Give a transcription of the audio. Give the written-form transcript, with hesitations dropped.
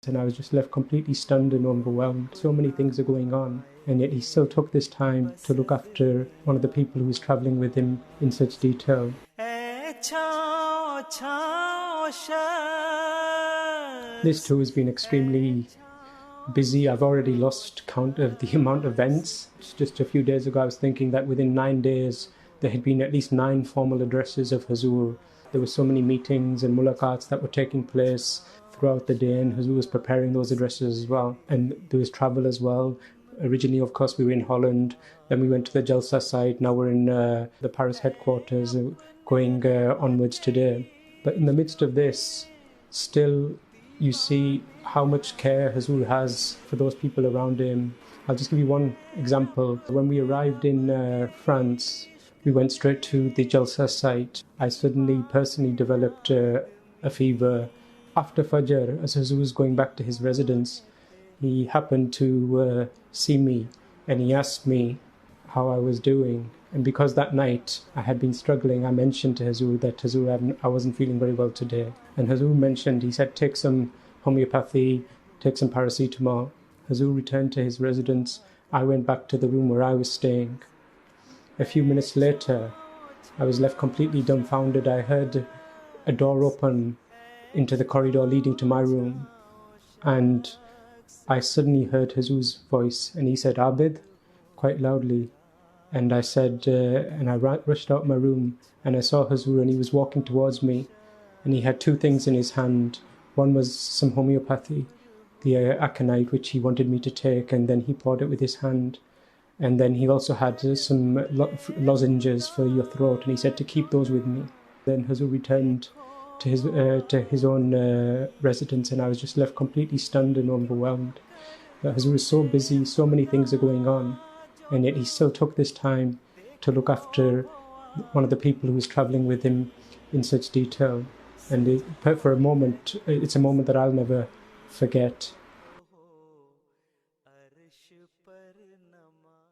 And I was just left completely stunned and overwhelmed. So many things are going on, and yet he still took this time to look after one of the people who was travelling with him in such detail. This tour has been extremely busy. I've already lost count of the amount of events. Just a few days ago I was thinking that within 9 days there had been at least 9 formal addresses of Hazur. There were so many meetings and mulaqats that were taking place throughout the day, and Hazur was preparing those addresses as well. And there was travel as well. Originally, of course, we were in Holland, then we went to the Jalsa site, now we're in the Paris headquarters, going onwards today. But in the midst of this, still you see how much care Hazur has for those people around him. I'll just give you one example. When we arrived in France, we went straight to the Jalsa site. I suddenly personally developed a fever. After Fajr, as Hazur was going back to his residence, he happened to see me, and he asked me how I was doing. And because that night I had been struggling, I mentioned to Hazur that Hazur, I wasn't feeling very well today. And Hazur mentioned, he said, take some homeopathy, take some paracetamol. Hazur returned to his residence. I went back to the room where I was staying. A few minutes later, I was left completely dumbfounded. I heard a door open into the corridor leading to my room, and I suddenly heard Hazur's voice, and he said, Abid, quite loudly. And I said, and I rushed out my room, and I saw Hazur, and he was walking towards me, and he had 2 things in his hand. One was some homeopathy, the aconite, which he wanted me to take, and then he poured it with his hand. And then he also had some lozenges for your throat, and he said to keep those with me. Then Hazur returned to his own residence, and I was just left completely stunned and overwhelmed. But Hazur is so busy, so many things are going on, and yet he still took this time to look after one of the people who was travelling with him in such detail. And for a moment, it's a moment that I'll never forget.